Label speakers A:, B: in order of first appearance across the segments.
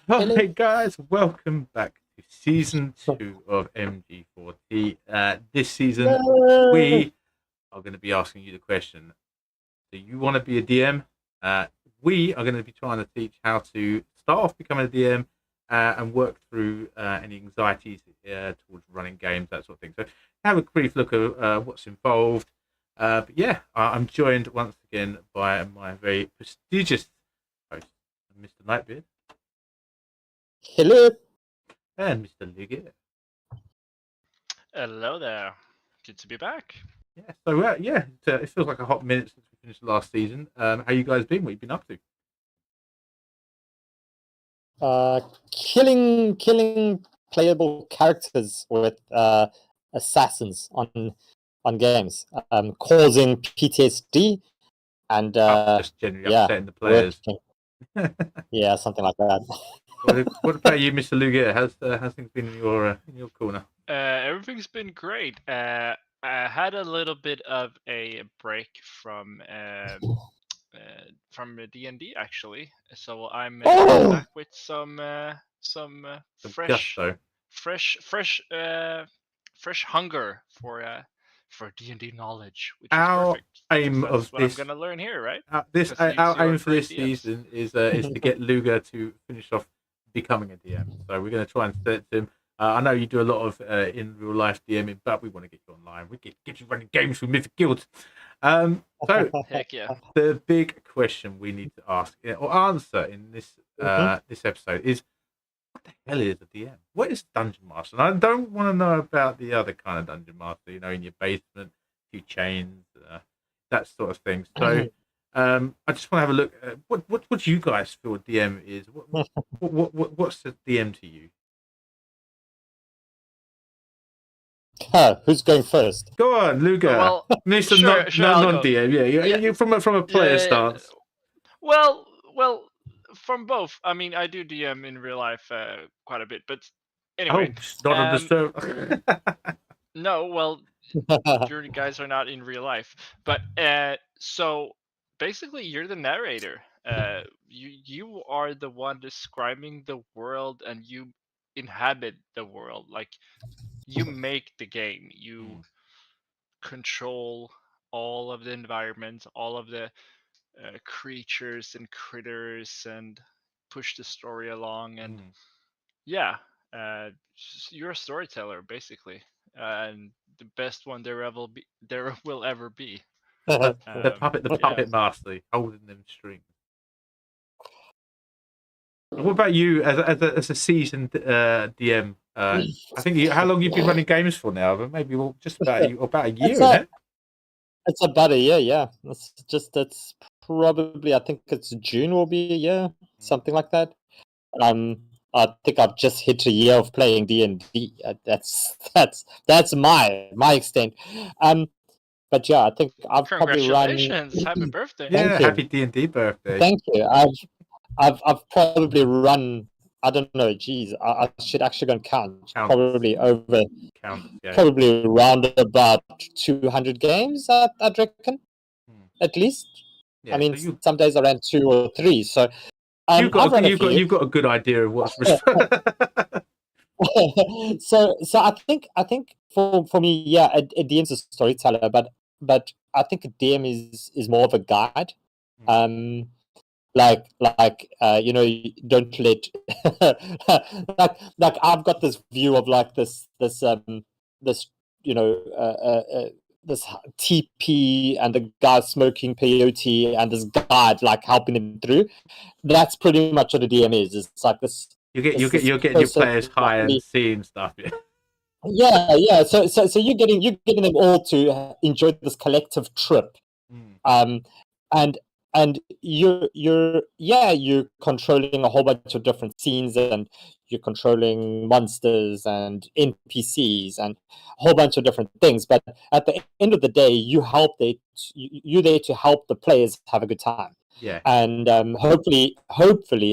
A: Hi guys, welcome back to season 2 of MG4T. This season we are going to be asking you the question: do you want to be a DM? We are going to be trying to teach how to start off becoming a DM and work through any anxieties towards running games, that sort of thing. So have a brief look at what's involved. But yeah, I'm joined once again by my very prestigious host, Mr. Nightbeard.
B: Hello.
A: And Mr. Liggett.
C: Hello there. Good to be back.
A: Yeah, so it feels like a hot minute since we finished last season. How you guys been? What you been up
B: to? Killing playable characters with assassins on games, causing PTSD and
A: just generally upsetting the players.
B: Yeah, something like that.
A: What about you, Mr. Liggett? How's things been in your corner?
C: Everything's been great. I had a little bit of a break from D&D actually, so I'm back with some fresh hunger for D&D knowledge, which is perfect.
A: Aim
C: That's
A: of
C: what
A: this,
C: I'm gonna learn here, right?
A: Our aim for this season is to get Luger to finish off becoming a DM. So we're going to try and set him. I know you do a lot of in real life DMing, but we want to get you online. We get you running games with Mythic Guilds. So
C: heck yeah.
A: The big question we need to ask or answer in this this episode is: what the hell is a DM? What is Dungeon Master? And I don't want to know about the other kind of Dungeon Master, in your basement, few chains, that sort of thing. So I just want to have a look at what do you guys feel a DM is? What's a DM to you?
B: Who's going first?
A: Go on, Luger.
C: Well,
A: Mr.
C: sure,
A: non-DM. Yeah, you from a player stance.
C: Well, from both. I mean, I do DM in real life quite a bit, but anyway.
A: Not understood.
C: No, well, you guys are not in real life, but so basically, you're the narrator. You are the one describing the world, and you inhabit the world. Like, you make the game. You control all of the environment, all of the creatures and critters, and push the story along. And you're a storyteller basically, and the best one there will ever be.
A: The puppet master holding them strings. What about you as a seasoned DM? I think how long you've been running games for now? But maybe just about a year.
B: It's about a year. Yeah, that's probably, I think it's June will be a year, something like that. I think I've just hit a year of playing D&D. That's my extent. But yeah, I think I've probably run.
C: Congratulations! Happy birthday!
A: Yeah, happy D&D birthday.
B: Thank you. I've probably run. I don't know. Geez, I should actually go and count. Probably over. Probably around about 200 games. I'd reckon, at least. Yeah, I mean, so some days I ran 2 or 3. So
A: you've got a good idea of what's.
B: So I think for me, yeah, a DM's a storyteller, but I think a DM is more of a guide. Like don't let like I've got this view of like this this TP and the guy smoking peyote and this guide like helping him through. That's pretty much what a DM is. It's like this.
A: You're getting your players high and seeing stuff.
B: Yeah. So you're getting them all to enjoy this collective trip, and you're controlling a whole bunch of different scenes, and you're controlling monsters and NPCs and a whole bunch of different things. But at the end of the day, you're there to help the players have a good time.
A: Yeah.
B: And hopefully,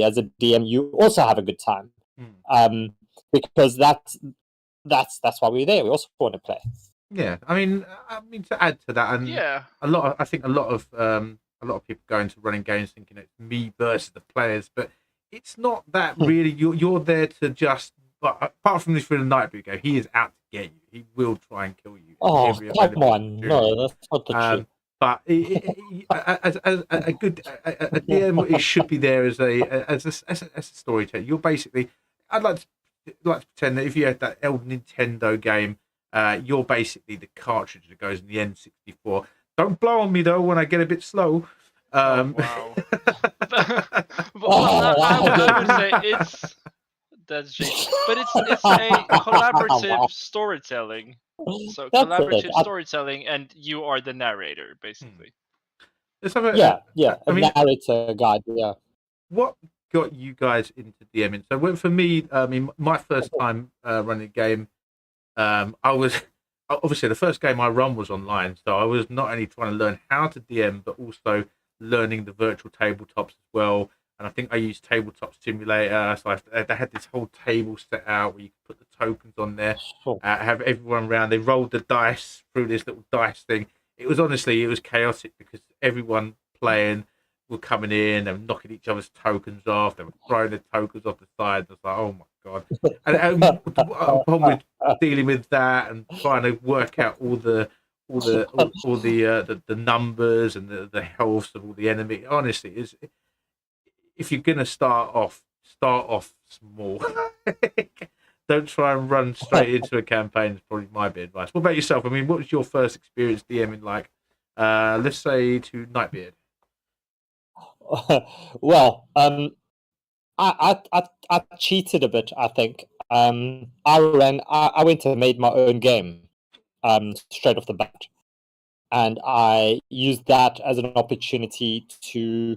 B: as a DM, you also have a good time. Because that's why we're there. We also want to play.
A: Yeah, I mean to add to that, and I think a lot of a lot of people go into running games thinking it's me versus the players, but it's not that really. You're there to just. But apart from this for the Nightboot game, he is out to get you. He will try and kill you.
B: Oh, come on! No, that's not the truth.
A: But as a good DM, it should be there as a storyteller. You're basically. I'd like to pretend that if you had that old Nintendo game, you're basically the cartridge that goes in the N64. Don't blow on me though when I get a bit slow.
C: Wow. I would say that's just, but it's a collaborative storytelling. So
B: That's
C: collaborative storytelling, and you are the narrator, basically.
B: A narrator guide. Yeah.
A: What got you guys into DMing? So for me, I mean, my first time running a game, I was obviously the first game I run was online, so I was not only trying to learn how to DM, but also learning the virtual tabletops as well. And I think I used Tabletop Simulator, so they had this whole table set out where you could put the tokens on there, have everyone around. They rolled the dice through this little dice thing. It was chaotic because everyone playing were coming in, they were knocking each other's tokens off, they were throwing the tokens off the side. I was like, oh my god! And upon with dealing with that and trying to work out all the numbers and the health of all the enemy. Honestly, if you're gonna start off small. Don't try and run straight into a campaign. Is probably my bit of advice. What about yourself? I mean, what was your first experience DMing like? Let's say to Nightbeard.
B: Well, I cheated a bit. I think I went and made my own game straight off the bat, and I used that as an opportunity to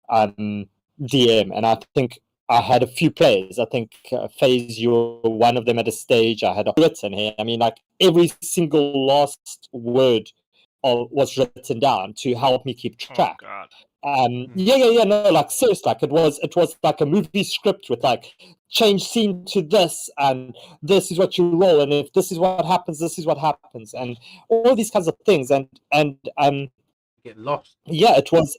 B: DM, and I think I had a few players. I think FaZe, you were one of them at a stage. I had written here. I mean, like every single last word was written down to help me keep track.
C: Oh, God.
B: No, like seriously, like it was like a movie script with like change scene to this, and this is what you roll, and if this is what happens, this is what happens, and all these kinds of things, and
A: get lost.
B: Yeah, it was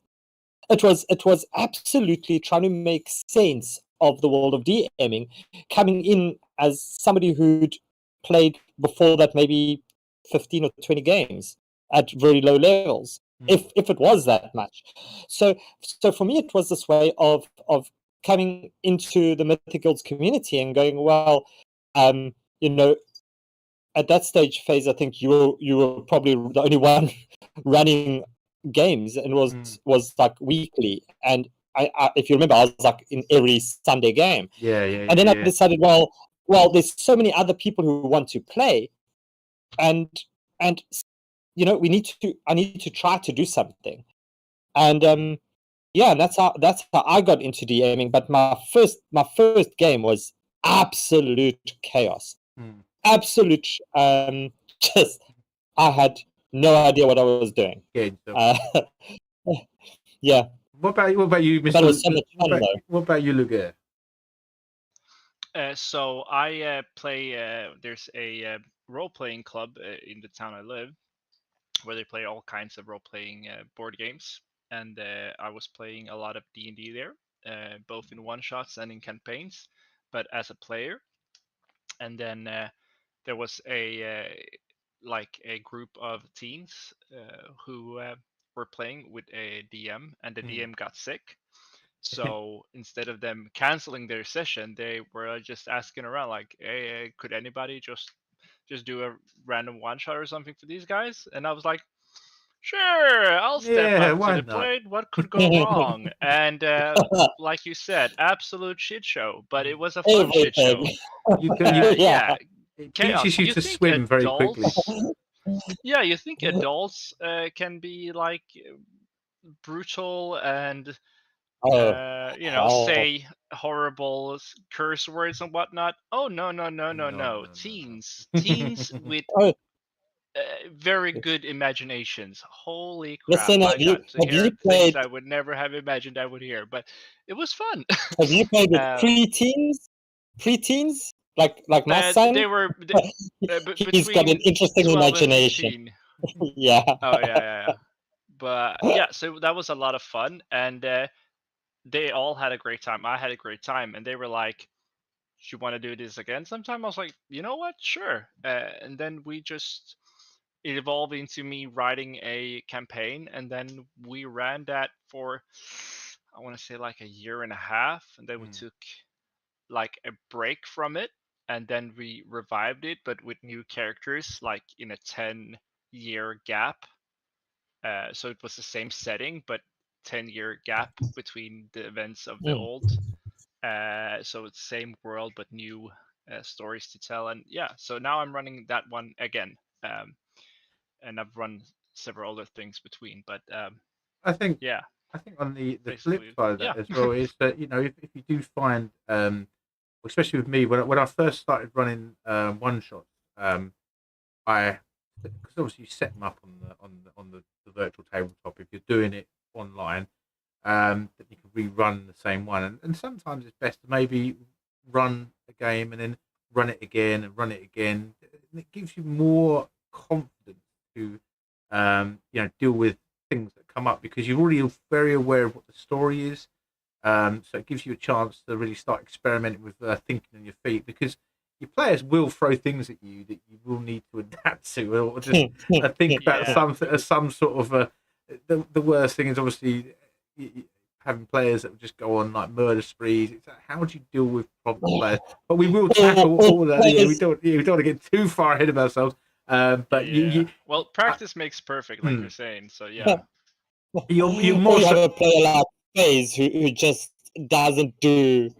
B: absolutely trying to make sense of the world of DMing, coming in as somebody who'd played before that maybe 15 or 20 games at very low levels, if it was that much. So for me, it was this way of coming into the Mythic Guilds community and going, well, you know, at that stage phase, I think you were probably the only one running games, and was like weekly, and I if you remember, I was like in every Sunday game. And then I decided, well, there's so many other people who want to play, and you know, I need to try to do something, and and that's how I got into DMing. But my first game was absolute chaos, absolute just I had no idea what I was doing. Yeah.
A: What about you, Mr.
B: That was so much fun, though.
A: What about you, Luger?
C: So I play. There's a role-playing club in the town I live, where they play all kinds of role-playing board games, and I was playing a lot of D&D there, both in one-shots and in campaigns, but as a player. And then there was a group of teens who were playing with a DM, and the DM got sick. So instead of them canceling their session, they were just asking around, like, "Hey, could anybody just do a random one shot or something for these guys?" And I was like, "Sure, I'll step up to the plate. What could go wrong?" And like you said, absolute shit show, but it was a fun shit show.
A: It teaches you to swim very quickly.
C: Yeah, you think adults can be like brutal and say horrible curse words and whatnot? Oh no. Teens with very good imaginations. Holy crap!
B: Listen,
C: I got to hear things I would never have imagined I would hear, but it was fun.
B: Have you played with preteens? Like my son?
C: They were.
B: He's got an interesting imagination.
C: Yeah. Oh yeah. But yeah, so that was a lot of fun, and they all had a great time. I had a great time, and they were like, "You want to do this again sometime?" I was like, "You know what? Sure." And then it evolved into me writing a campaign, and then we ran that for, I want to say, like a year and a half, and then we took like a break from it, and then we revived it, but with new characters, like in a 10-year gap. So it was the same setting, but 10-year gap between the events of the old. So it's same world, but new stories to tell. And yeah, so now I'm running that one again. And I've run several other things between, but
A: I think
C: yeah,
A: I think on the flip
C: basically,
A: side of
C: yeah.
A: that as well is that if you do find especially with me when I first started running one shots, I because obviously you set them up on the virtual tabletop if you're doing it online, that you can rerun the same one, and sometimes it's best to maybe run a game and then run it again and run it again. And it gives you more confidence to deal with things that come up because you're already very aware of what the story is. So it gives you a chance to really start experimenting with thinking on your feet because your players will throw things at you that you will need to adapt to or just think about something as some sort of the worst thing is obviously having players that will just go on like murder sprees. It's like, how do you deal with problem players? But we will tackle all that. Yeah, we don't want to get too far ahead of ourselves. But
C: well, practice makes perfect, like you're saying. So yeah,
A: you're
B: or you have a player like FaZe who just doesn't do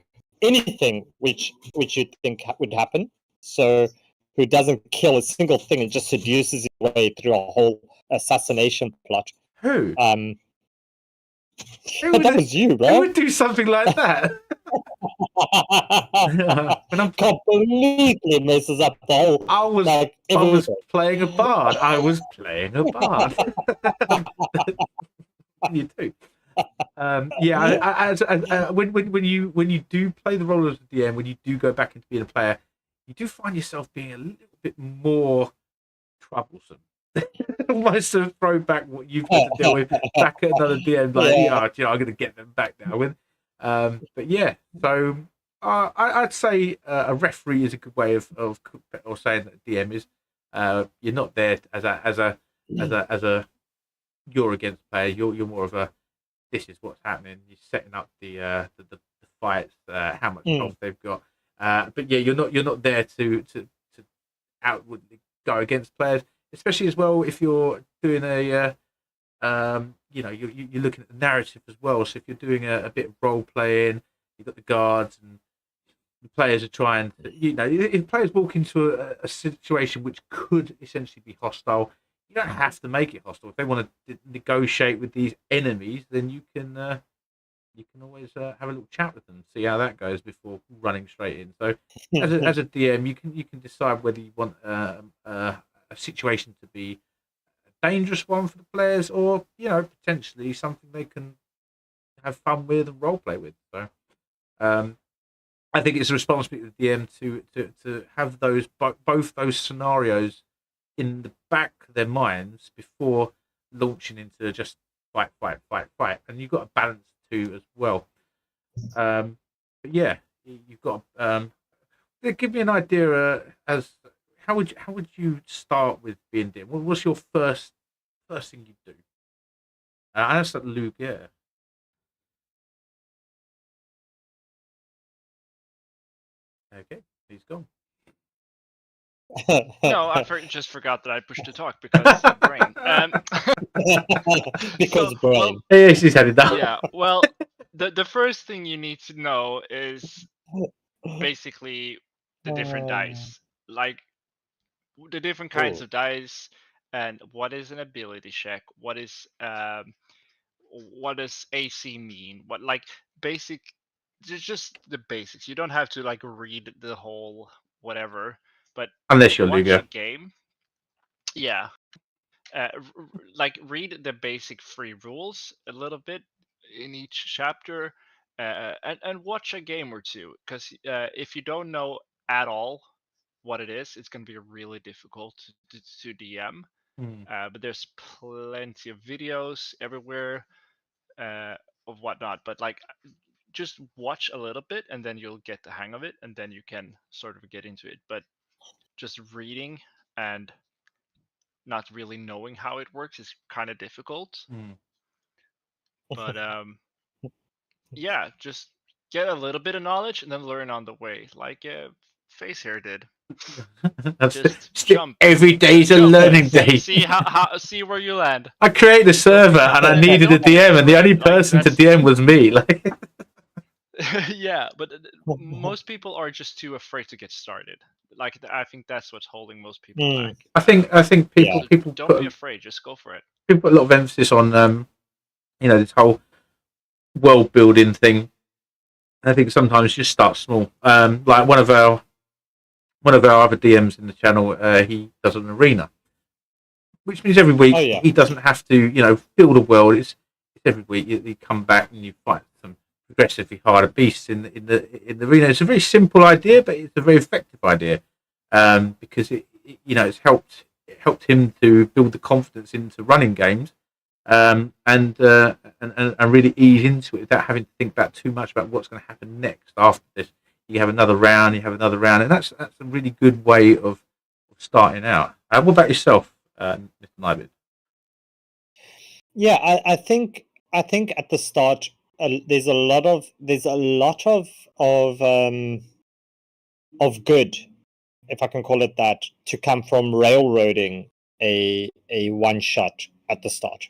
B: anything which you think would happen. So who doesn't kill a single thing and just seduces his way through a whole assassination plot.
A: Who?
B: That was you, bro.
A: Who would do something like that?
B: Completely messes up the whole.
A: I was playing a bard. I was playing a bard. You do. When you do play the role of the DM, when you do go back into being a player, you do find yourself being a little bit more troublesome. Almost to throw back what you've got to deal with back at another DM. Like, I'm going to get them back now. But yeah, so I'd say a referee is a good way of saying that a DM is. You're not there as a you're against player. You're more of a this is what's happening. You're setting up the fights, how much health they've got. But yeah, you're not there to outwardly go against players, especially as well if you're doing a you're looking at the narrative as well. So if you're doing a bit of role playing, you've got the guards and the players are trying to, if players walk into a situation which could essentially be hostile, you don't have to make it hostile. If they want to negotiate with these enemies, then you can always have a little chat with them, see how that goes before running straight in. So as a DM, you can decide whether you want a situation to be a dangerous one for the players, or potentially something they can have fun with and role play with. So I think it's a responsibility of the DM to have those both those scenarios in the back of their minds before launching into just fight, and you've got to balance two as well. But yeah, you've got. Give me an idea as how would you start with being DM? What's your first thing you do? I know that Luke, yeah. Okay, he's gone.
C: No, I just forgot that I pushed to talk because brain.
B: Because brain.
A: Yes, he's had it down.
C: Yeah, well, the first thing you need to know is basically the different dice, like the different kinds of dice, and what is an ability check, what does AC mean, what like basic, just the basics. You don't have to like read the whole whatever, but
A: Unless you're
C: watch
A: Luger.
C: a game. Yeah, like read the basic free rules a little bit in each chapter, and watch a game or two, because if you don't know at all what it is, it's going to be really difficult to DM. But there's plenty of videos everywhere of whatnot. But like, just watch a little bit, and then you'll get the hang of it, and then you can sort of get into it. But just reading and not really knowing how it works is kind of difficult. But yeah, just get a little bit of knowledge and then learn on the way, like Face here did. Just jump.
A: Every day's a learning day.
C: See where you land.
A: I created a server and I needed a DM, and the only person to DM was me. Like,
C: yeah, but most people are just too afraid to get started. Like, I think that's what's holding most people back.
A: I think people
C: don't be afraid. Just go for it.
A: People put a lot of emphasis on this whole world building thing. I think sometimes just start small. Like one of our other DMs in the channel, he does an arena, which means every week he doesn't have to build a world. It's every week you come back and you fight some progressively harder beasts in the arena. It's a very simple idea, but it's a very effective idea because it's helped him to build the confidence into running games. And really ease into it without having to think about too much about what's going to happen next after this. You have another round, and that's a really good way of starting out. What about yourself, Mr. Nybit?
B: Yeah, I think at the start there's a lot of good, if I can call it that, to come from railroading a one shot at the start.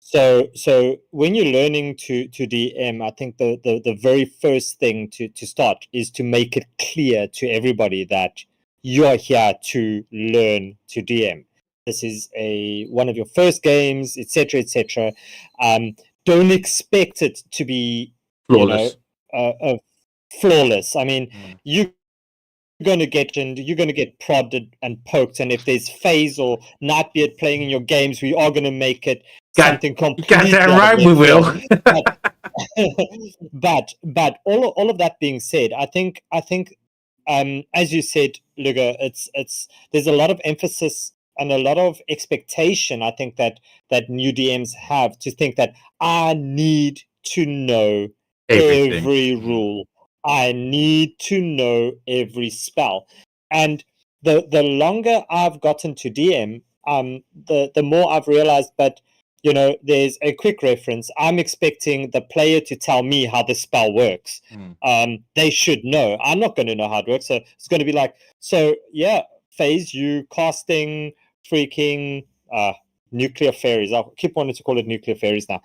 B: So when you're learning to DM, I think the very first thing to start is to make it clear to everybody that you are here to learn to DM. This is one of your first games, etc., etc. Don't expect it to be
A: flawless.
B: Flawless. I mean, you're going to get prodded and poked, and if there's FaZe or Nightbeard playing in your games, we are going to make it something completely.
A: Goddamn right, we will.
B: but all of that being said, I think as you said, Luger, it's there's a lot of emphasis and a lot of expectation. I think that new DMs have to think that I need to know every rule. I need to know every spell. And the longer I've gotten to DM, the more I've realized that, there's a quick reference. I'm expecting the player to tell me how the spell works. They should know. I'm not going to know how it works. So it's going to be like, FaZe, you casting freaking nuclear fairies. I keep wanting to call it nuclear fairies now.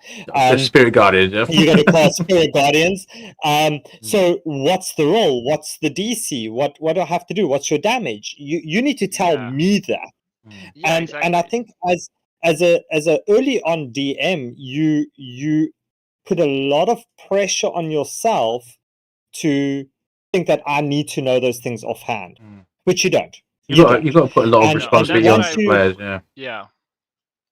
A: Spirit Guardians. Yeah.
B: You're going to call Spirit Guardians. So what's the role? What's the DC? What do I have to do? What's your damage? You need to tell me that.
C: Exactly.
B: And I think as a early on DM, you put a lot of pressure on yourself to think that I need to know those things offhand, which you don't.
A: You've got to put a lot of responsibility on the players.
C: Yeah.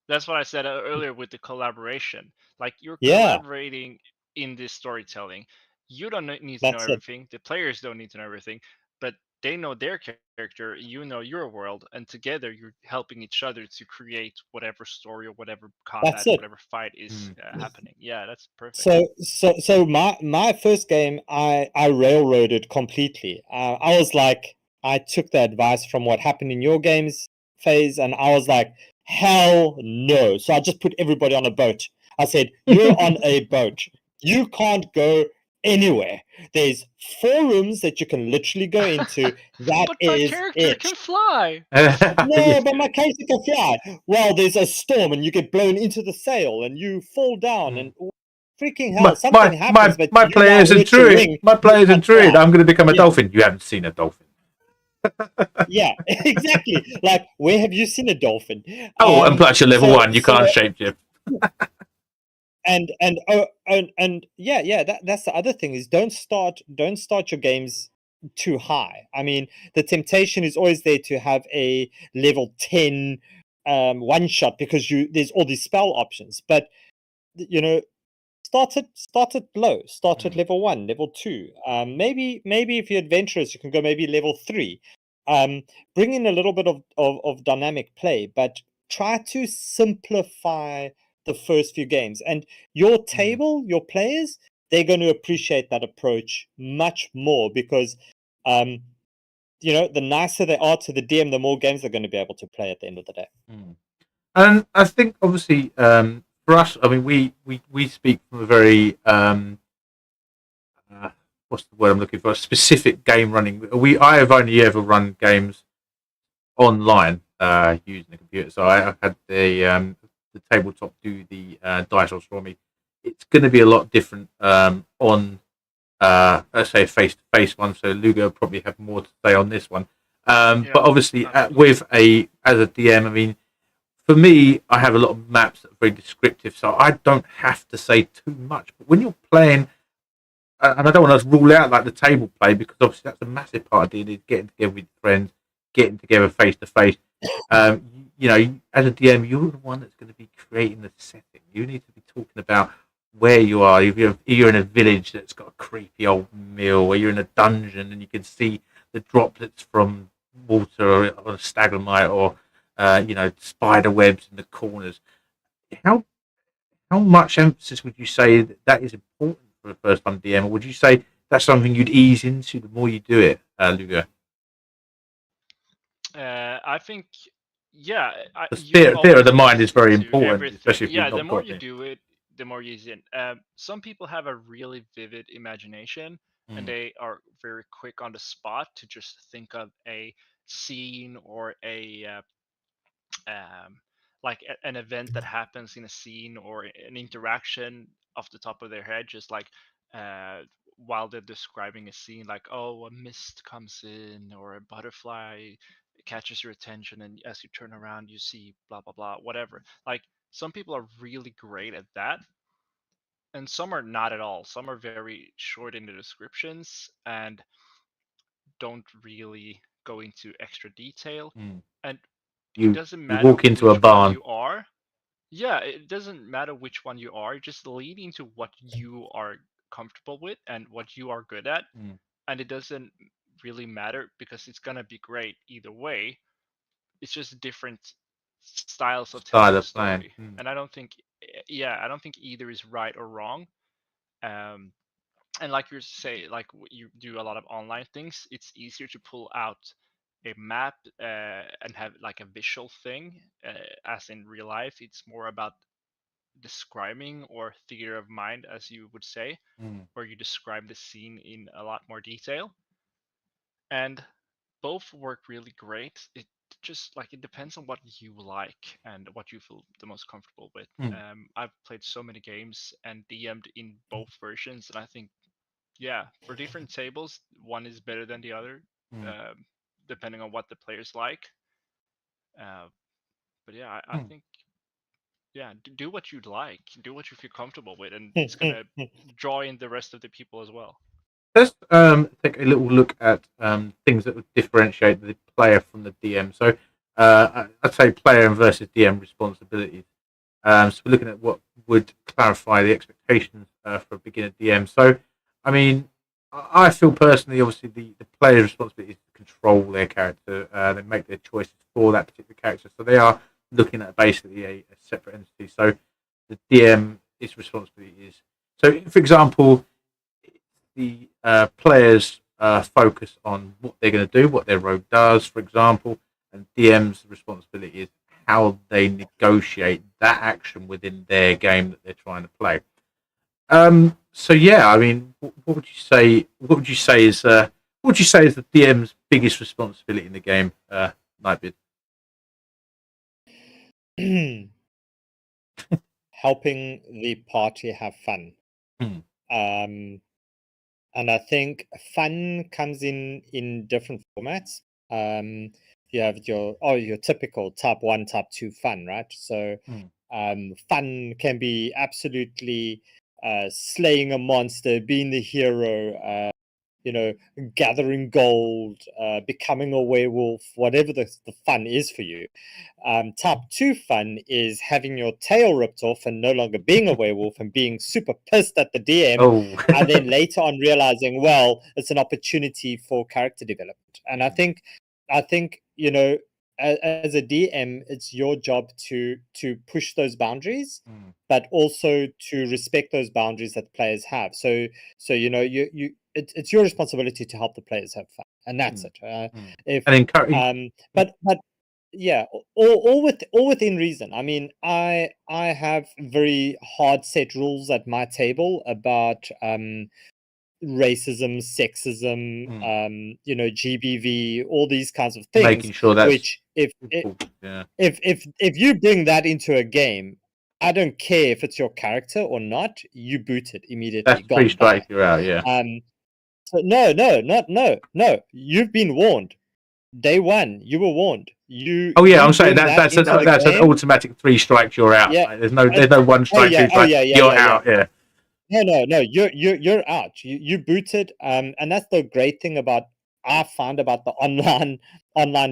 C: That's what I said earlier with the collaboration. Like, you're collaborating in this storytelling. You don't need to know everything. The players don't need to know everything, but they know their character. You know your world, and together you're helping each other to create whatever story or whatever combat, whatever fight is happening. Yeah, that's perfect.
B: So my first game, I railroaded completely. I was like, I took the advice from what happened in your games phase, and I was like, hell no. So I just put everybody on a boat. I said, you're on a boat. You can't go anywhere. There's 4 rooms that you can literally go into. That
C: but
B: is
C: my character can fly.
B: No, but my character can fly. Well, there's a storm and you get blown into the sail and you fall down and freaking hell, something happens. But
A: my player's a druid. My player's a druid. I'm going to become a dolphin. You haven't seen a dolphin.
B: Yeah, exactly. Like, where have you seen a dolphin?
A: And plus you're level 1. You can't shapeshift.
B: And that's the other thing is don't start your games too high. I mean, the temptation is always there to have a level 10 one shot because there's all these spell options, but start it low. Start at level 1, level 2. Maybe if you're adventurous, you can go maybe level 3. bring in a little bit of dynamic play, but try to simplify the first few games. And your table, your players, they're going to appreciate that approach much more because, the nicer they are to the DM, the more games they're going to be able to play at the end of the day.
A: And I think, obviously, for us, I mean, we speak from a very what's the word I'm looking for? A specific game running. I have only ever run games online using the computer. So I had the tabletop do the dice rolls for me. It's going to be a lot different on let's say a face-to-face one. So Lugo will probably have more to say on this one. But obviously, as a DM, I mean, for me, I have a lot of maps that are very descriptive, so I don't have to say too much. But when you're playing, and I don't want to rule out like the table play because obviously that's a massive part of D&D, getting together with friends, getting together face to face. As a DM, you're the one that's going to be creating the setting. You need to be talking about where you are. If you're in a village that's got a creepy old mill, or you're in a dungeon and you can see the droplets from water on a stalagmite, or spider webs in the corners. How much emphasis would you say that is important for a first time DM, or would you say that's something you'd ease into the more you do it, Lugo?
C: I think, yeah.
A: Theatre of the mind is very important, especially if you've not
C: the more
A: got
C: you
A: it.
C: do it, the more you use it. Some people have a really vivid imagination, and they are very quick on the spot to just think of a scene or an event that happens in a scene or an interaction off the top of their head, just like while they're describing a scene, like, oh, a mist comes in or a butterfly catches your attention, and as you turn around you see blah blah blah, whatever. Like, some people are really great at that, and some are not at all. Some are very short in the descriptions and don't really go into extra detail. And it doesn't matter
A: walk into a
C: which one
A: barn.
C: you are. Yeah, it doesn't matter which one you are. Just lead into what you are comfortable with and what you are good at. And it doesn't really matter because it's gonna be great either way. It's just different styles of telling a story. And I don't think either is right or wrong. And like you say, like you do a lot of online things, it's easier to pull out a map and have like a visual thing, as in real life it's more about describing, or theater of mind as you would say, where you describe the scene in a lot more detail. And both work really great. It just, like, it depends on what you like and what you feel the most comfortable with. I've played so many games and DM'd in both versions, and I think, yeah, for different tables, one is better than the other, depending on what the players like. But yeah, I think, yeah, do what you'd like, do what you feel comfortable with, and it's gonna draw in the rest of the people as well.
A: Let's take a little look at things that would differentiate the player from the DM. So I'd say player versus DM responsibilities. So we're looking at what would clarify the expectations for a beginner DM. So, I mean, I feel personally, obviously, the player's responsibility is to control their character. They make their choices for that particular character. So they are looking at basically a separate entity. So the DM, its responsibility is. So, for example, the players focus on what they're going to do, what their rogue does, for example, and DM's responsibility is how they negotiate that action within their game that they're trying to play. So yeah, I mean, what would you say? What would you say is the DM's biggest responsibility in the game, Nightbeard?
B: Helping the party have fun. And I think fun comes in different formats. You have your typical type 1, type 2 fun, right? So fun can be absolutely slaying a monster, being the hero, gathering gold, becoming a werewolf, whatever the fun is for you. Type 2 fun is having your tail ripped off and no longer being a werewolf and being super pissed at the DM, and then later on realizing, well, it's an opportunity for character development. And I think I think, as a DM, it's your job to push those boundaries, but also to respect those boundaries that players have. So it's your responsibility to help the players have fun, and that's it. If
A: and encourage.
B: but yeah, all within reason. I mean, I have very hard set rules at my table about racism, sexism, GBV, all these kinds of things.
A: Making sure that's
B: which if you bring that into a game, I don't care if it's your character or not, you boot it immediately.
A: That's 3 strikes, you're out. Yeah.
B: So no. You've been warned. Day one, you were warned.
A: I'm saying that's an automatic 3 strikes, you're out.
B: Yeah.
A: Like, there's no 1 strike, 2 strikes. You're out. Yeah.
B: No. You're out. You booted. And that's the great thing I found about the online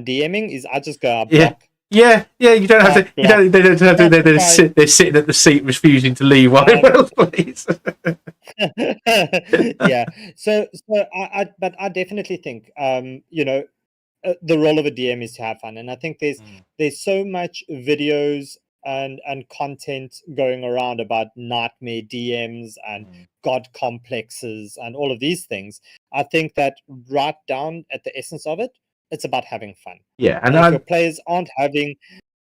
B: DMing is I just go block.
A: Yeah. You don't have to. You don't. They don't have to. They're sitting at the seat, refusing to leave while everyone else plays.
B: Yeah. So I definitely think the role of a DM is to have fun, and I think there's so much videos and content going around about nightmare DMs and god complexes and all of these things. I think that right down at the essence of it, it's about having fun.
A: Yeah,
B: and if your players aren't having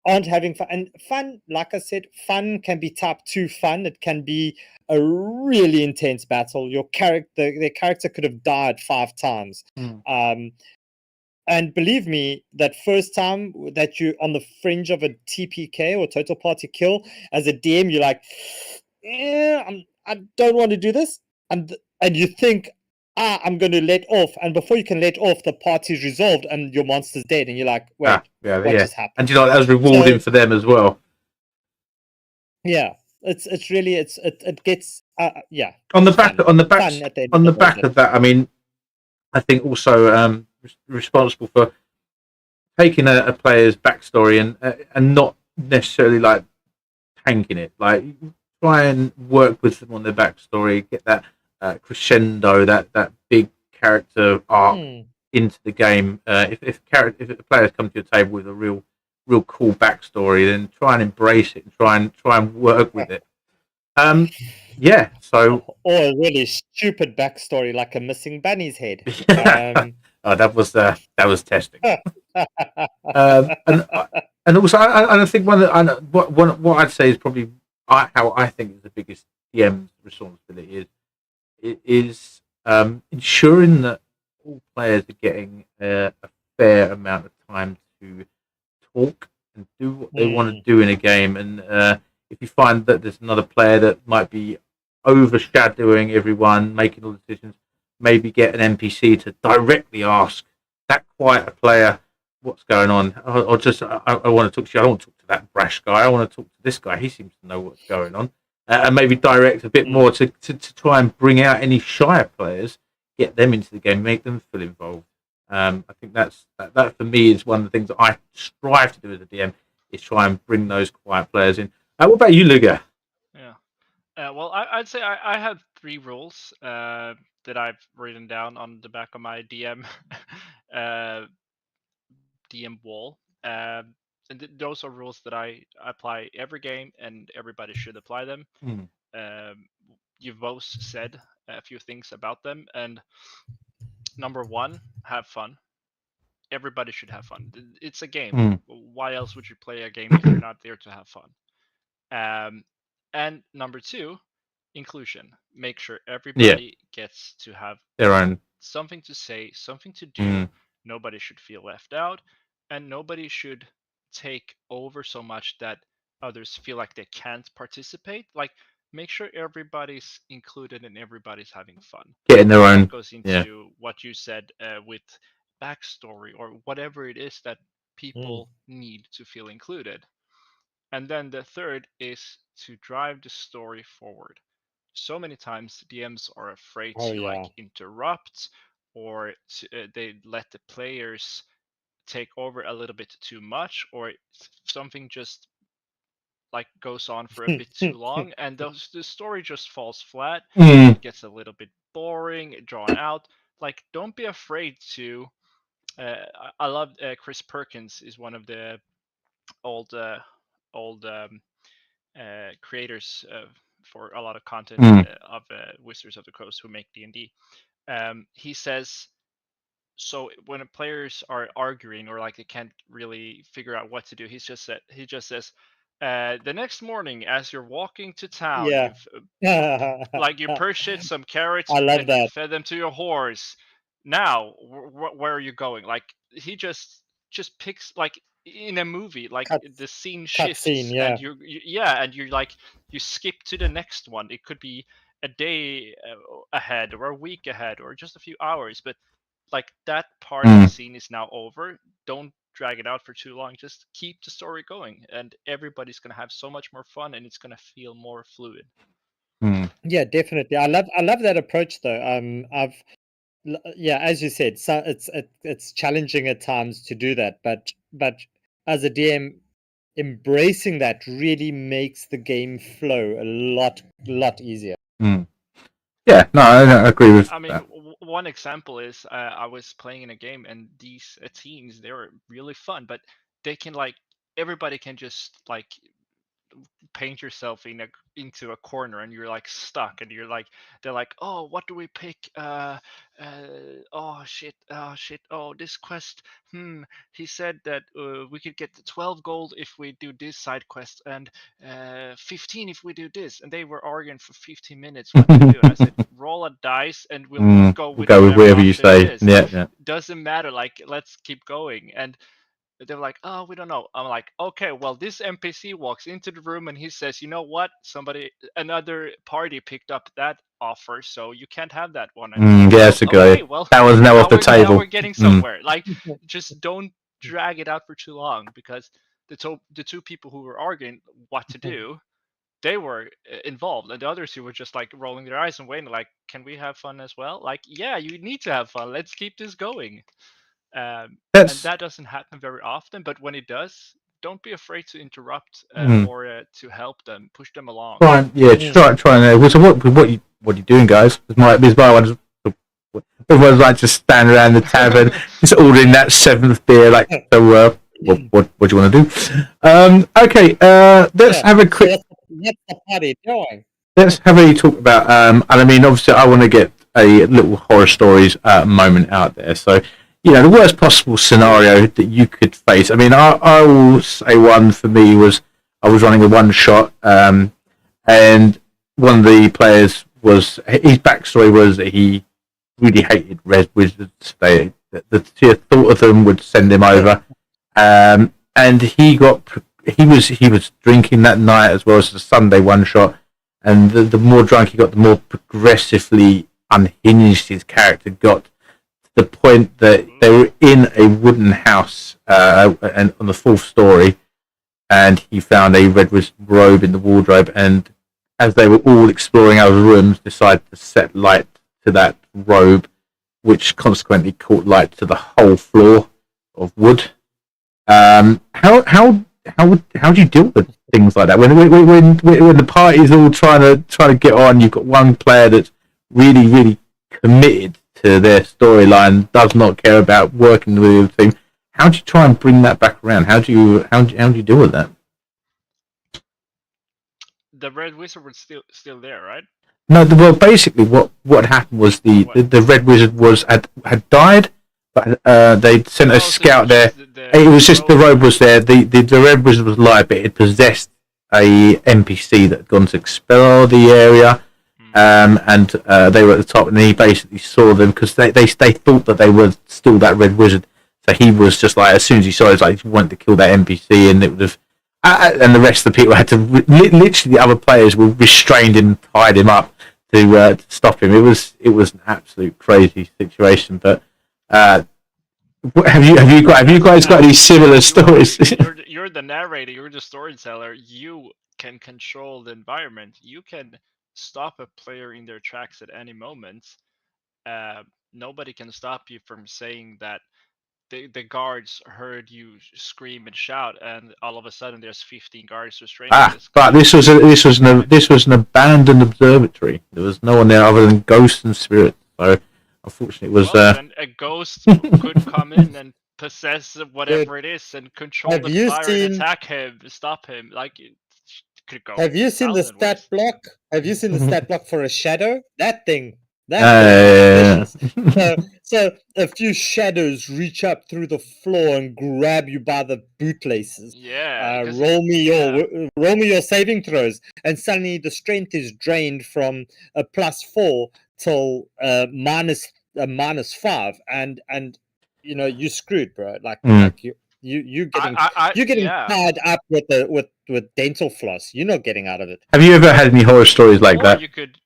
B: fun, and fun, like I said, fun can be type 2 fun. It can be a really intense battle. Their character could have died 5 times. And believe me, that first time that you're on the fringe of a TPK or total party kill, as a DM, you're like, I don't want to do this. And you think, I'm going to let off. And before you can let off, the party's resolved and your monster's dead. And you're like, wait, what just happened?
A: And that was rewarding for them as well.
B: Yeah. It's really, it gets,
A: On the back of that, I mean, I think also, responsible for taking a player's backstory and not necessarily like tanking it. Like, try and work with them on their backstory, get that crescendo, that big character arc into the game. If the players come to your table with a real cool backstory, then try and embrace it and try and work with it. So
B: or a really stupid backstory like a missing bunny's head.
A: That was testing. And also, I think what I'd say is probably how I think is the biggest DM's responsibility is ensuring that all players are getting a fair amount of time to talk and do what they want to do in a game. And if you find that there's another player that might be overshadowing everyone, making all the decisions, maybe get an NPC to directly ask that quieter player what's going on, or just I want to talk to you. I don't want to talk to that brash guy. I want to talk to this guy. He seems to know what's going on, and maybe direct a bit more to try and bring out any shyer players, get them into the game, make them feel involved. I think that for me is one of the things that I strive to do as a DM, is try and bring those quiet players in. What about you, Luger?
C: Yeah. Well, I'd say I have 3 rules that I've written down on the back of my DM DM wall. And those are rules that I apply every game, and everybody should apply them. You've both said a few things about them, and number 1, have fun. Everybody should have fun. It's a game. Why else would you play a game if you're not there to have fun? And number 2, inclusion. Make sure everybody gets to have
A: their own
C: something to say, something to do. Nobody should feel left out, and nobody should take over so much that others feel like they can't participate. Like, make sure everybody's included and everybody's having fun.
A: Getting their own.
C: That goes into what you said with backstory or whatever it is that people need to feel included. And then the third is to drive the story forward. So many times DMs are afraid to like interrupt, or they let the players take over a little bit too much, or something just like goes on for a bit too long, and the story just falls flat. It gets a little bit boring, drawn out. Like, don't be afraid to I love Chris Perkins is one of the old creators for a lot of content of Wizards of the Coast who make D&D. He says, so when players are arguing or like they can't really figure out what to do, he just says, the next morning as you're walking to town, you've you purchased some carrots and you fed them to your horse. Now, where are you going? Like he just picks, like in a movie, like the scene shifts, and you're like, you skip to the next one. It could be a day ahead or a week ahead or just a few hours, but like that part of the scene is now over. Don't drag it out for too long. Just keep the story going, and everybody's gonna have so much more fun, and it's gonna feel more fluid.
B: Yeah, definitely. I love that approach though. As you said, so it's challenging at times to do that, but as a DM, embracing that really makes the game flow a lot easier.
A: Yeah, no, I agree with that.
C: I mean, one example is I was playing in a game, and these teams, they were really fun, but they can, like, everybody can just like paint yourself into a corner, and you're like stuck, and they're like, oh, what do we pick? Oh shit, this quest, he said that we could get 12 gold if we do this side quest, and 15 if we do this, and they were arguing for 15 minutes what to do. And I said, roll a dice and we'll go with
A: wherever you say. Yeah.
C: Doesn't matter, like, let's keep going. And they were like, oh, we don't know. I'm like, okay, well, this NPC walks into the room and he says, you know what? Another party picked up that offer, so you can't have that one.
A: Yeah, that's a good.
C: Okay, well,
A: that was now off the table.
C: Now we're getting somewhere. Like, just don't drag it out for too long, because the two people who were arguing what to do, they were involved, and the others who were just like rolling their eyes and waiting, like, can we have fun as well? Like, yeah, you need to have fun. Let's keep this going. And that doesn't happen very often, but when it does, don't be afraid to interrupt or to help them, push them along.
A: Try and so what are you doing, guys? Everyone's like to stand around the tavern, just ordering that 7th beer. Like, so what do you want to do? Okay, let's have a quick.
B: What's the party doing?
A: Let's have a talk about. And I mean, obviously, I want to get a little horror stories moment out there. So, the worst possible scenario that you could face. I mean, I will say one for me was I was running a one shot, and one of the players was, his backstory was that he really hated red wizards. The sheer thought of them would send him over, and he was drinking that night as well as the Sunday one shot, and the more drunk he got, the more progressively unhinged his character got. The point that they were in a wooden house and on the 4th story, and he found a red wizard robe in the wardrobe, and as they were all exploring other rooms, decided to set light to that robe, which consequently caught light to the whole floor of wood. How do you deal with things like that when the party's all trying to get on? You've got one player that's really committed to their storyline, does not care about working with the team. How do you try and bring that back around? How do you deal with that?
C: The red wizard was still there, right?
A: No, well, basically, what happened was the red wizard had died, but they'd sent a scout there. It was just the robe was there. The red wizard was alive, but it possessed a NPC that had gone to expel the area. And they were at the top, and he basically saw them because they thought that they were still that red wizard. So he was just like, as soon as he saw it, like he wanted to kill that NPC, and it would have, and the rest of the people had to literally, the other players were restrained and tied him up to stop him. It was an absolute crazy situation. But have you guys got any similar stories?
C: You're the narrator. You're the storyteller. You can control the environment. You can stop a player in their tracks at any moment. Nobody can stop you from saying that the guards heard you scream and shout, and all of a sudden there's 15 guards restraining this.
A: But this was an abandoned observatory. There was no one there other than ghosts and spirits. So Unfortunately, it was.
C: Then a ghost could come in and possess whatever it is and control the fire and attack him, stop him. Like it could go.
B: Have you seen the
C: 1,000 ways.
B: stat block? Have you seen the stat block for a shadow? That thing is vicious. So a few shadows reach up through the floor and grab you by the bootlaces.
C: Yeah.
B: Roll me your saving throws, and suddenly the strength is drained from a +4 till -5, and you're screwed, bro. Like you getting tied up with dental floss. You're not getting out of it.
A: Have you ever had any horror stories like that?
C: You could.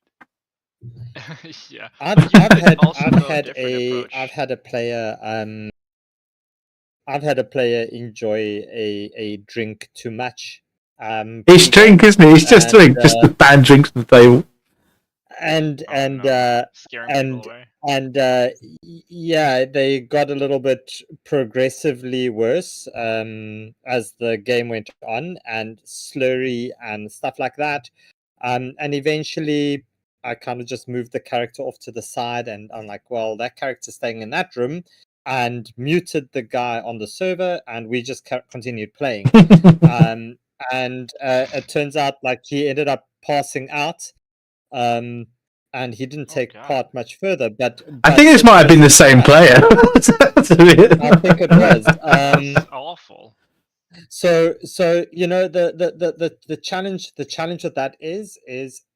C: Yeah.
B: I've had a player enjoy a drink too much.
A: It's drink, isn't it? It's just drink, just the banned drinks on the table.
B: Yeah, they got a little bit progressively worse as the game went on, and slurry and stuff like that. And eventually I kind of just moved the character off to the side, and I'm like, well, that character's staying in that room, and muted the guy on the server, and we just continued playing. And it turns out like he ended up passing out. And he didn't take part much further. But
A: I think this might have been the same player.
B: I think it was.
C: That's awful.
B: So the challenge with that is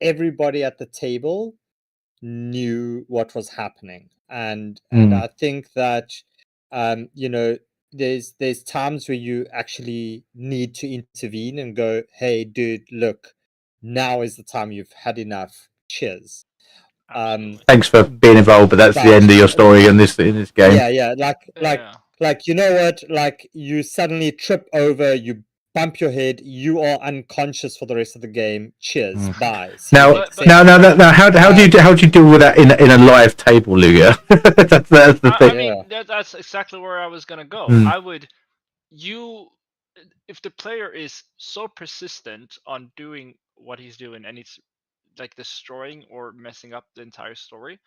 B: everybody at the table knew what was happening, and I think that there's times where you actually need to intervene and go, hey dude, look, now is the time, you've had enough, cheers.
A: Thanks for being involved, but that's the end of your story in this game.
B: Yeah. Like you know what? Like you suddenly trip over, you bump your head, you are unconscious for the rest of the game. Cheers, bye.
A: Now, how do you deal with that in a live table, Lugia? that's the thing.
C: I mean, that's exactly where I was gonna go. If the player is so persistent on doing what he's doing, and it's like destroying or messing up the entire story,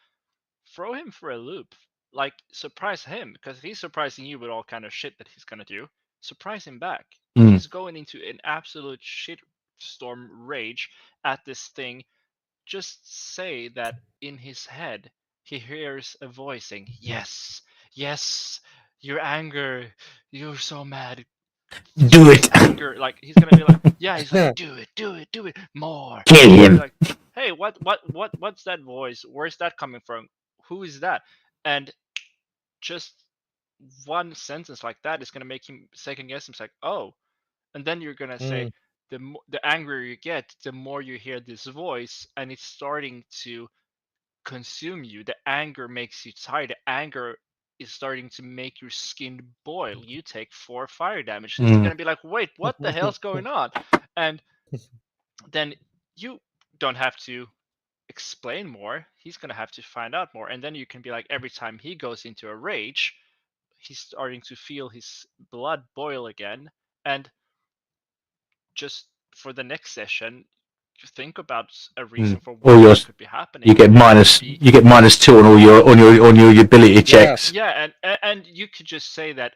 C: throw him for a loop. Like, surprise him, because he's surprising you with all kind of shit that he's gonna do. Surprise him back. He's going into an absolute shitstorm rage at this thing. Just say that in his head he hears a voice saying, yes, your anger, you're so mad,
A: do it.
C: Anger. Like, he's gonna be like, yeah, he's like, do it more,
A: kill him.
C: Like, hey, what's that voice? Where's that coming from? Who is that? And just one sentence like that is gonna make him second guess. He's like, oh, and then you're gonna say, the angrier you get, the more you hear this voice, and it's starting to consume you. The anger makes you tired. The anger is starting to make your skin boil. You take 4 fire damage. It's gonna be like, wait, what the hell's going on? And then you don't have to explain more. He's gonna have to find out more, and then you can be like, every time he goes into a rage, he's starting to feel his blood boil again, and just for the next session, think about a reason for what could be happening.
A: You get -2 on all your ability checks.
C: Yeah, and you could just say that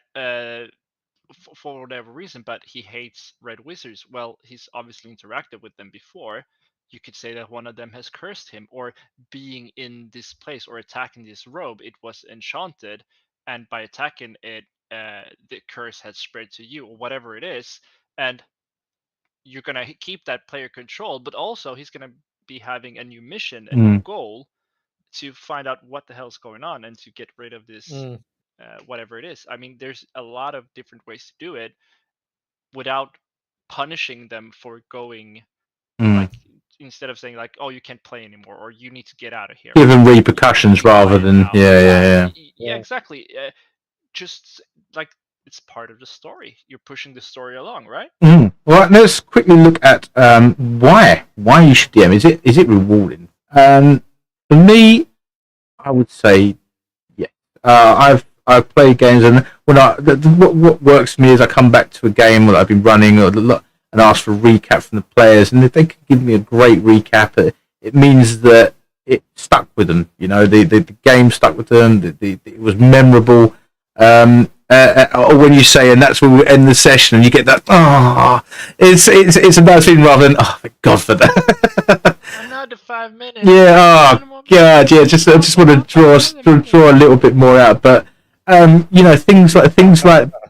C: for whatever reason, but he hates red wizards. Well, he's obviously interacted with them before. You could say that one of them has cursed him, or being in this place or attacking this robe, it was enchanted, and by attacking it, the curse had spread to you, or whatever it is, and you're gonna keep that player controlled, but also he's gonna be having a new mission, a new goal to find out what the hell's going on and to get rid of this whatever it is. I mean, there's a lot of different ways to do it without punishing them for going like, instead of saying like, oh, you can't play anymore, or you need to get out of here.
A: Give them repercussions rather than yeah,
C: exactly. Just like, it's part of the story. You're pushing the story along, right?
A: Well, let's quickly look at why you should DM. Is it rewarding? For me, I would say yeah. I've played games, and what works for me is I come back to a game that I've been running and ask for a recap from the players, and if they can give me a great recap, it means that it stuck with them. You know, the game stuck with them. It was memorable. Or when you say, and that's when we end the session, and you get that, it's a nice feeling rather than, oh, thank God for that.
C: Another 5 minutes.
A: Yeah, oh God, yeah. I just want to draw a little bit more out, but you know, things like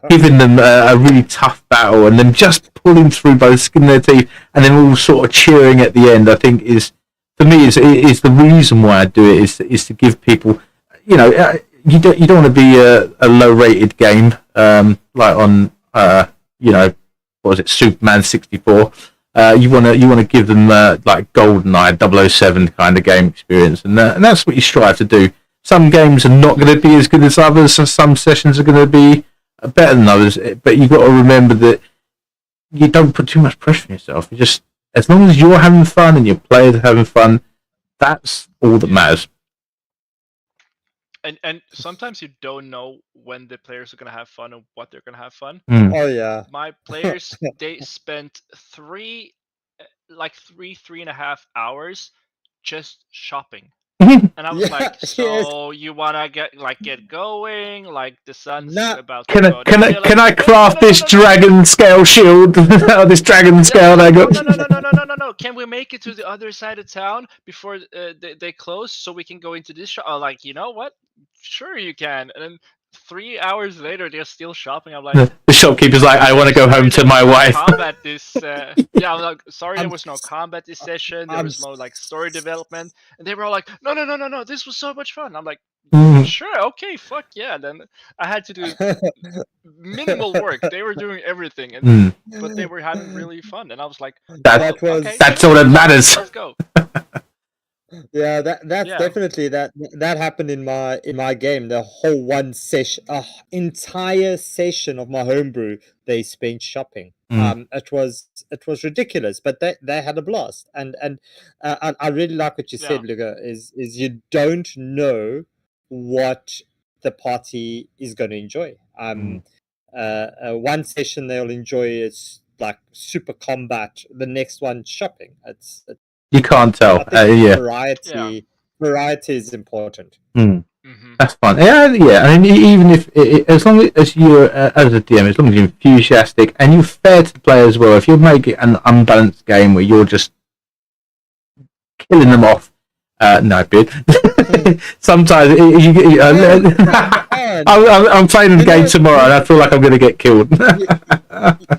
A: giving them a really tough battle and them just pulling through by the skin of their teeth, and then all sort of cheering at the end. I think is for me is the reason why I do it is to give people, you know. You don't want to be a low rated game like on you know, what was it, Superman 64. You want to give them like GoldenEye 007 kind of game experience, and that's what you strive to do. Some games are not going to be as good as others, and some sessions are going to be better than others. But you've got to remember that you don't put too much pressure on yourself. You just, as long as you're having fun and your players are having fun, that's all that matters.
C: And sometimes you don't know when the players are gonna have fun and what they're gonna have fun.
B: Oh yeah.
C: My players, they spent 3.5 hours just shopping. And I was like, so you wanna get going? Like the sun's about to go down.
A: Can I craft this dragon scale shield? Or this dragon scale I got?
C: No. Can we make it to the other side of town before they close so we can go into this shop? Like, you know what? Sure you can. And then 3 hours later, they're still shopping. I'm like,
A: the shopkeeper's like, I want to go home to my wife.
C: Combat this, yeah, I'm like, sorry, there was no combat this session. There was no like story development, and they were all like, no, this was so much fun. I'm like, sure, okay, fuck yeah. Then I had to do minimal work. They were doing everything, and but they were having really fun, and I was like,
A: that's all that matters.
C: Let's go.
B: Yeah, that's definitely that happened in my game. The whole entire session of my homebrew they spent shopping. It was ridiculous, but they had a blast, and I really like what you said, Luca. Is you don't know what the party is going to enjoy. One session they'll enjoy is like super combat. The next one shopping.
A: You can't tell.
B: Variety is important.
A: That's fun. Yeah. I mean, even if as long as you're as a DM, as long as you're enthusiastic and you're fair to the player as well. If you make it an unbalanced game where you're just killing them off, no, bid. Sometimes I'm playing the game tomorrow, and I feel like I'm going to get killed.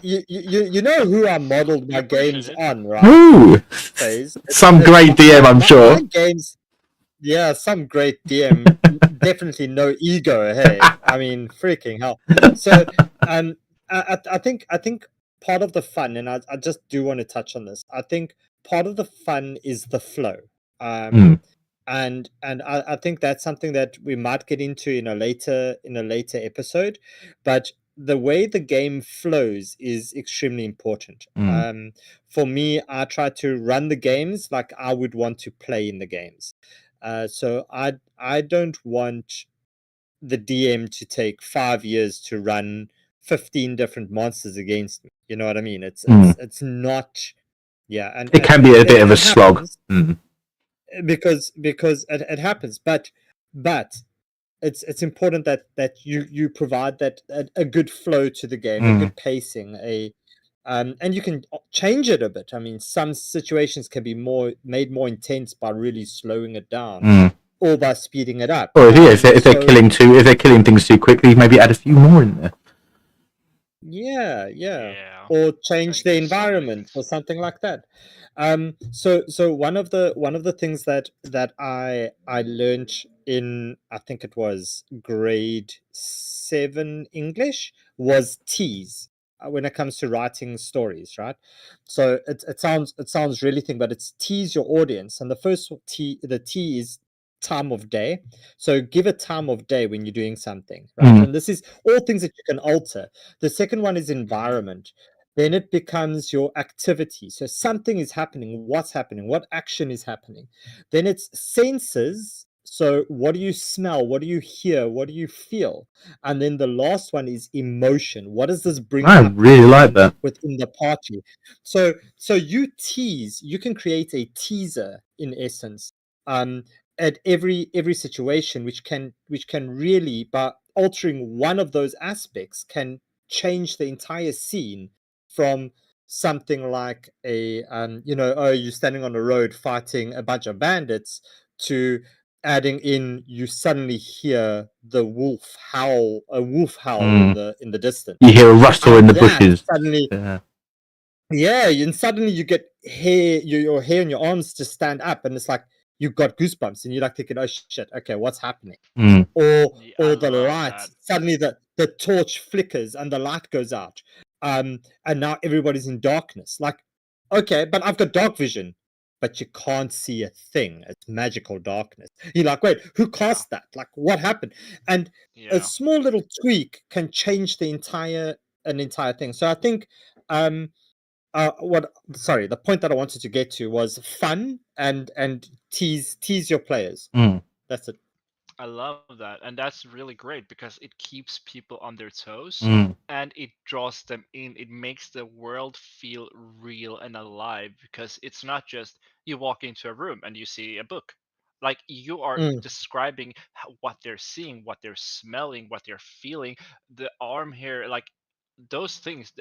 B: You know who I modeled my games on, right?
A: Ooh, some great DM, I'm sure.
B: Some great DM. Definitely no ego. Hey, I mean, freaking hell. So, I think part of the fun, and I just do want to touch on this. I think part of the fun is the flow. And I think that's something that we might get into in a later episode, but the way the game flows is extremely important. For me, I try to run the games like I would want to play in the games. So I don't want the DM to take 5 years to run 15 different monsters against me. You know what I mean? It's not. Yeah, and
A: it can be a bit of a slog.
B: Because it happens, but it's important that you provide that a good flow to the game, a good pacing, and you can change it a bit. I mean, some situations can be made more intense by really slowing it down or by speeding it up.
A: Or if they're killing things too quickly, maybe add a few more in there.
B: Yeah. Or change the environment or something like that. So one of the things that I learned in, I think it was grade 7 English, was tease when it comes to writing stories, right? So it sounds really thing, but it's tease your audience, and the first the T is time of day. So give a time of day when you're doing something, right? And this is all things that you can alter. The second one is environment. Then it becomes your activity. So something is happening. What's happening? What action is happening? Then it's senses. So what do you smell? What do you hear? What do you feel? And then the last one is emotion. What does this bring?
A: I really like that
B: within the party. So you tease. You can create a teaser in essence at every situation, which can really, by altering one of those aspects, can change the entire scene from something like a you're standing on a road fighting a bunch of bandits, to adding in, you suddenly hear a wolf howl in the distance.
A: You hear a rustle in the
B: That
A: bushes.
B: suddenly, and suddenly you get your hair and your arms just stand up, and it's like you've got goosebumps, and you're like thinking, oh shit, okay, what's happening? Or the light, suddenly the torch flickers and the light goes out, and now everybody's in darkness. Like, okay, but I've got dark vision, but you can't see a thing. It's magical darkness. You're like, wait, who cast that? Like, what happened? And a small little tweak can change the entire thing. So I think the point that I wanted to get to was fun and tease your players. That's it.
C: I love that, and that's really great because it keeps people on their toes and it draws them in. It makes the world feel real and alive, because it's not just you walk into a room and you see a book. Like, you are describing what they're seeing, what they're smelling, what they're feeling, the arm hair, like those things.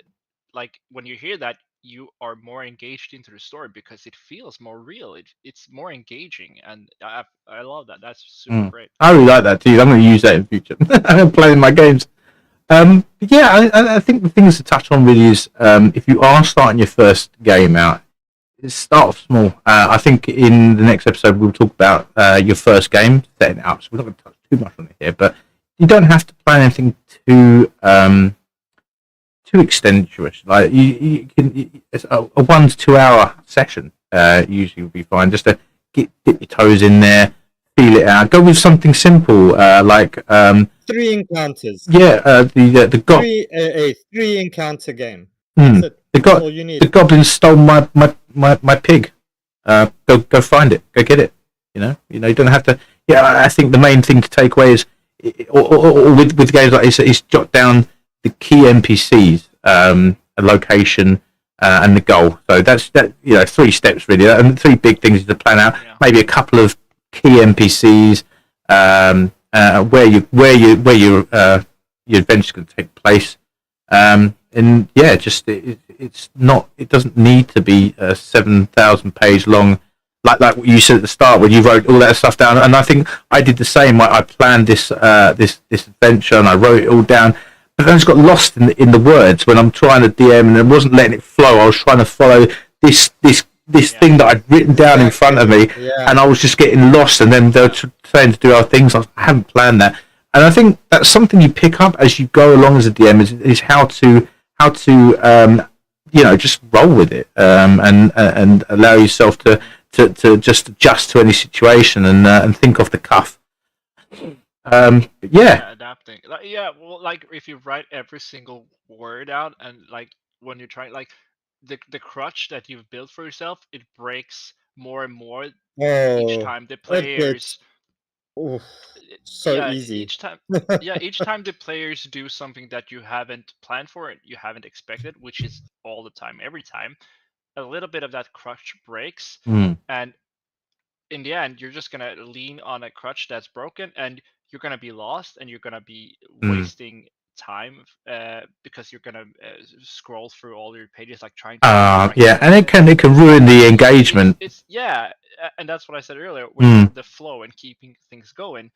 C: Like, when you hear that, you are more engaged into the story because it feels more real. It's more engaging, and I love that. That's super great.
A: I really like that too. I'm going to use that in future. I'm playing my games. I think the things to touch on really is, if you are starting your first game out, start off small. I think in the next episode we'll talk about your first game, setting it up. So we're not going to touch too much on it here, but you don't have to plan anything too extenuous. Like, you can, it's a 1 to 2 hour session usually will be fine. Just to dip your toes in there, feel it out. Go with something simple, like
B: 3 encounters.
A: The
B: a 3 encounter game.
A: The goblin stole my pig. Go find it. Go get it. You don't have to. I think the main thing to take away is, or with games like this, is jot down the key NPCs, a location, and the goal. So that's 3 steps really, and 3 big things to plan out. Maybe a couple of key NPCs, where your adventure's going to take place, and it doesn't need to be a 7,000 page long, like what you said at the start when you wrote all that stuff down. And I think I did the same. I planned this adventure and I wrote it all down, but then I just got lost in the words when I'm trying to DM, and I wasn't letting it flow. I was trying to follow this thing that I'd written down in front of me, and I was just getting lost. And then they were trying to do other things. I haven't planned that, and I think that's something you pick up as you go along as a DM is how to just roll with it, and allow yourself to just adjust to any situation and think off the cuff.
C: Adapting. Like if you write every single word out, and like when you're trying, like the crutch that you've built for yourself, it breaks more and more each time the players.
B: Easy.
C: Each time the players do something that you haven't planned for and you haven't expected, which is all the time, every time, a little bit of that crutch breaks, and in the end, you're just gonna lean on a crutch that's broken, and you're gonna be lost, and you're gonna be wasting time because you're gonna scroll through all your pages, like trying to.
A: And it can ruin the engagement.
C: And that's what I said earlier with the flow and keeping things going.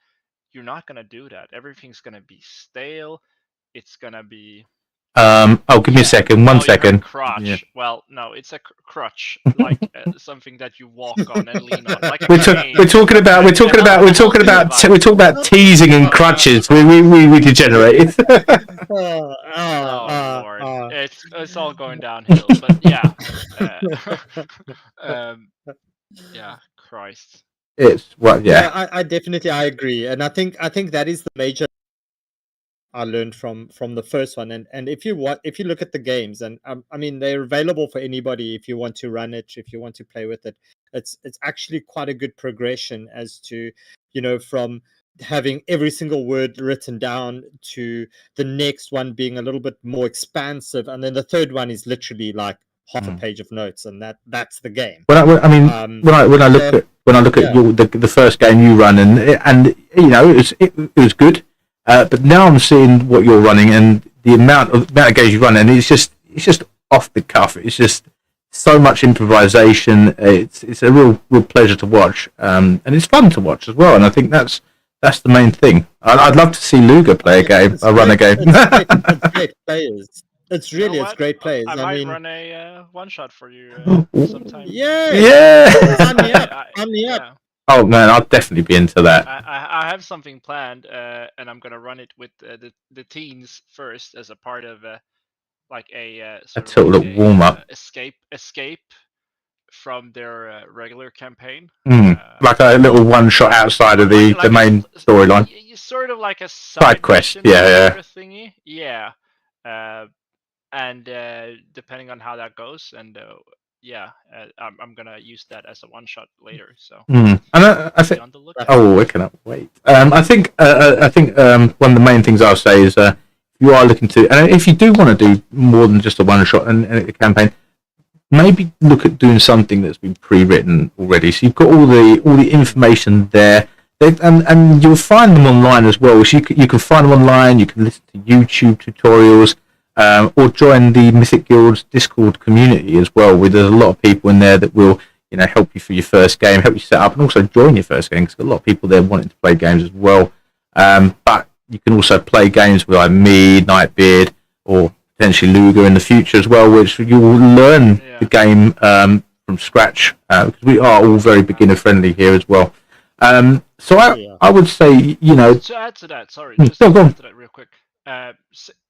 C: You're not gonna do that. Everything's gonna be stale. It's gonna be.
A: Give me a second. 1 second.
C: Crutch. Yeah. Well, no, it's a crutch, like something that you walk on and lean on. Like
A: we're talking about teasing and crutches. We degenerate.
C: Lord, it's all going downhill. But Christ.
A: It's what? Yeah.
B: I definitely agree, and I think that is the major I learned from the first one. And if you look at the games, and I mean, they're available for anybody if you want to run it, if you want to play with it. It's actually quite a good progression as to, from having every single word written down to the next one being a little bit more expansive, and then the third one is literally like half a page of notes, and that's the game.
A: When I when I look at the first game you run, and you know it was good, but now I'm seeing what you're running and the amount of games you run, and it's just off the cuff. It's just so much improvisation. It's a real pleasure to watch, and it's fun to watch as well. And I think that's the main thing. I'd love to see Luger play a game, run a game.
B: It's great players. It's really, it's great players.
C: I might
B: mean,
C: run a one shot for you sometime.
B: Yeah. Sign me up.
C: Yeah.
A: Oh man, I'll definitely be into that.
C: I have something planned, and I'm gonna run it with the teens first as a part of like a sort
A: total
C: of like
A: warm up.
C: escape from their regular campaign.
A: Like a little one shot outside of the main storyline.
C: Sort of like a side
A: quest.
C: mission
A: Yeah.
C: sort of thingy. Yeah. And depending on how that goes, and I'm gonna use that as a one shot later. So
A: and I think
C: on the lookout.
A: I cannot wait. I think one of the main things I'll say is if you are looking to, and if you do want to do more than just a one shot and a campaign, maybe look at doing something that's been pre-written already. So you've got all the information there. And you'll find them online as well. So you can find them online. You can listen to YouTube tutorials. Or join the Mythic Guild's Discord community as well, where there's a lot of people in there that will, help you for your first game, help you set up, and also join your first game, because there's a lot of people there wanting to play games as well. But you can also play games with like me, Nightbeard, or potentially Luger in the future as well, which you will learn the game from scratch, because we are all very beginner friendly here as well. So I would say,
C: To add to that, just to add to that real quick.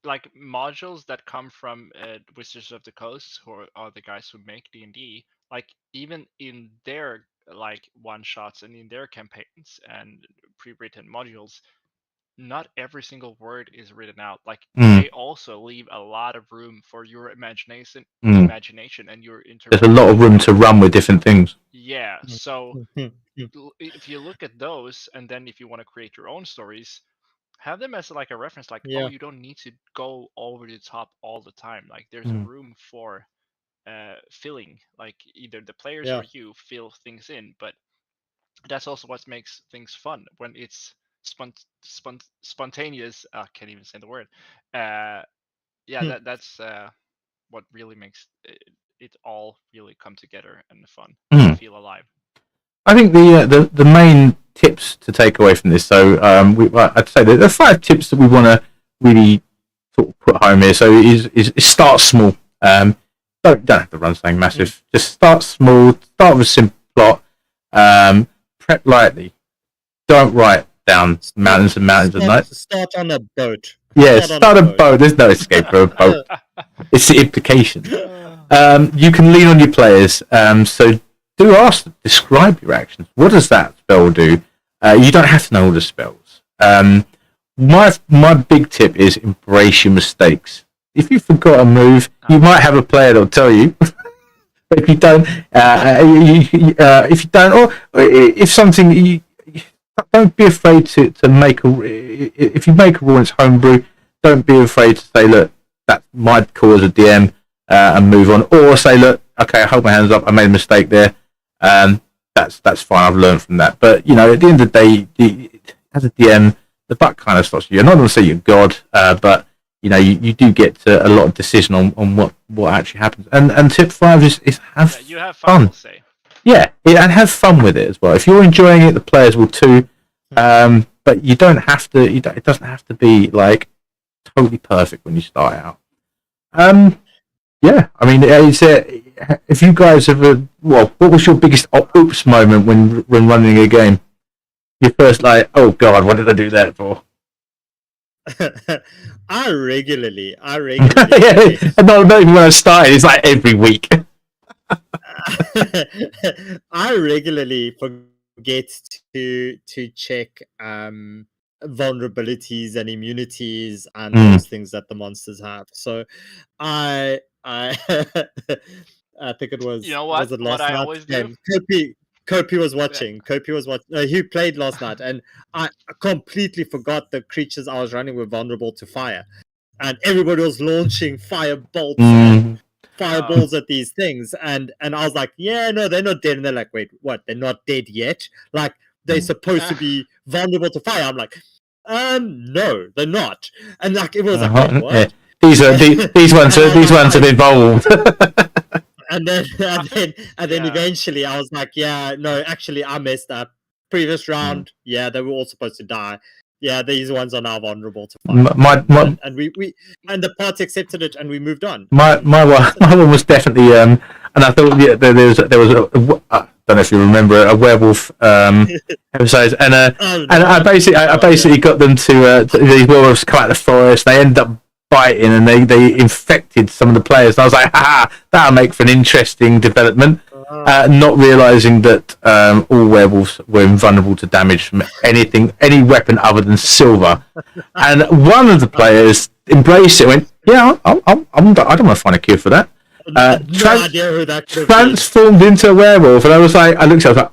C: Like modules that come from Wizards of the Coast, who are the guys who make D&D, like even in their like one shots and in their campaigns and pre-written modules, not every single word is written out. Like they also leave a lot of room for your imagination and your interpretation.
A: There's a lot of room to run with different things.
C: Yeah, so if you look at those, and then if you want to create your own stories, have them as like a reference, like, oh, you don't need to go over the top all the time. Like there's room for filling, like either the players or you fill things in. But that's also what makes things fun when it's spontaneous. I can't even say the word. That's what really makes it all really come together and fun and feel alive.
A: I think the main tips to take away from this. So I'd say there are 5 tips that we want to really sort of put home here. So is start small. Don't have to run something massive. Just start small. Start with a simple plot. Prep lightly. Don't write down mountains and mountains at night.
B: Start on a boat.
A: Yeah, start a boat. There's no escape for a boat. It's the implication. You can lean on your players. So do ask them, describe your actions. What does that spell do? You don't have to know all the spells. My big tip is embrace your mistakes. If you forgot a move, you might have a player that'll tell you. But if you don't, or if something, don't be afraid to make if you make a rule and it's homebrew, don't be afraid to say, look, that's my call as a DM, and move on. Or say, look, okay, I hold my hands up, I made a mistake there. That's fine. I've learned from that. But at the end of the day, as a DM, the buck kind of stops you. I'm not going to say you're God, but you do get a lot of decision on what actually happens. And tip 5 is have
C: you have fun. We'll say.
A: Yeah, and have fun with it as well. If you're enjoying it, the players will too. But you don't have to. It doesn't have to be like totally perfect when you start out. Yeah, I mean, if you guys ever, what was your biggest oops moment when running a game? Your first like, oh god, what did I do that for?
B: I regularly.
A: Yeah, and not even when I started. It's like every week.
B: I regularly forget to check vulnerabilities and immunities and those things that the monsters have. So I think it was.
C: You know what?
B: Was it last
C: what I
B: night?
C: always do?
B: Kopi was watching. Kopi was watching. He played last night, and I completely forgot the creatures I was running were vulnerable to fire, and everybody was launching fire bolts. fireballs at these things, and I was like, yeah, no, they're not dead. And they're like, wait, what? They're not dead yet? Like they're supposed to be vulnerable to fire. I'm like, no, they're not. And like it was like, wait, what?
A: Yeah. These ones have evolved.
B: and then eventually I was like, yeah, no, actually I messed up. Previous round, yeah, they were all supposed to die. Yeah, these ones are now vulnerable to fire. And we and the party accepted it, and we moved on.
A: My one was definitely and I thought there was I don't know if you remember a werewolf episode, and I basically got them to these werewolves come out of the forest. They end up biting, and they infected some of the players. And I was like, that'll make for an interesting development. Not realizing that all werewolves were invulnerable to damage from any weapon other than silver. And one of the players embraced it. Went, yeah, I don't want to find a cure for that.
B: No idea who that could
A: transformed into a werewolf, and I looked at it, I was like,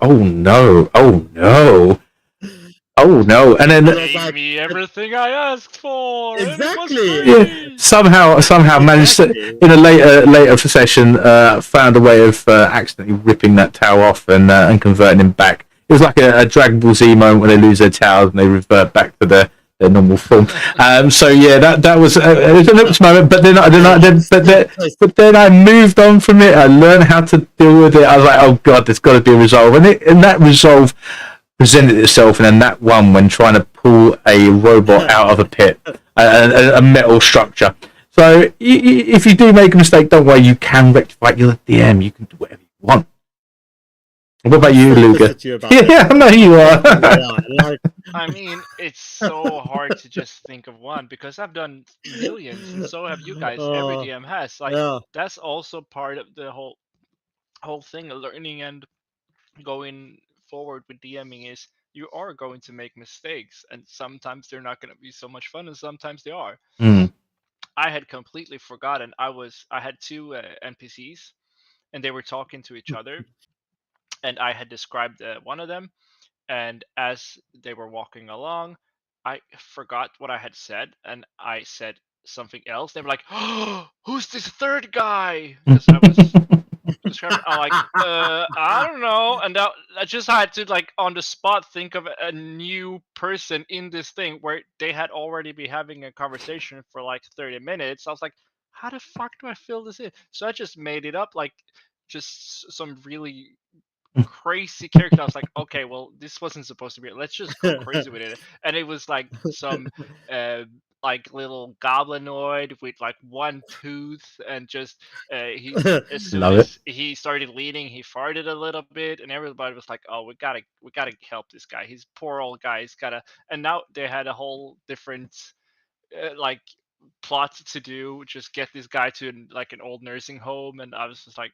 A: oh no, and then
C: gave me everything I asked for.
B: Exactly.
A: Yeah, somehow managed to, in a later session, found a way of accidentally ripping that towel off and converting him back. It was like a Dragon Ball Z moment when they lose their towels and they revert back to their normal form. So yeah, that was it was an ups moment, but then I moved on from it. I learned how to deal with it. I was like, oh god, there's got to be a resolve, and that resolve presented itself in a nat 1 when trying to pull a robot out of a pit, a metal structure. So if you do make a mistake, don't worry, you can rectify it. You're the DM, you can do whatever you want. What about you, Luca? Yeah, I know you are.
C: I mean, it's so hard to just think of one because I've done millions, and so have you guys. Every DM has. That's also part of the whole thing of learning and going forward with DMing is you are going to make mistakes, and sometimes they're not going to be so much fun, and sometimes they are. I had completely forgotten. I had two NPCs, and they were talking to each other, and I had described one of them, and as they were walking along, I forgot what I had said, and I said something else. They were like, "Oh, who's this third guy?" Because I was describing. I'm like, I don't know, and I just had to like on the spot think of a new person in this thing where they had already been having a conversation for like 30 minutes. I was like, how the fuck do I fill this in? So I just made it up, like just some really crazy character. I was like, okay, well, this wasn't supposed to be. Let's just go crazy with it. And it was like some like little goblinoid with like one tooth, and just he as soon as he started leading, he farted a little bit, and everybody was like, oh, we gotta help this guy. He's poor old guy. He's gotta. And now they had a whole different like plot to do. Just get this guy to like an old nursing home, and I was just like,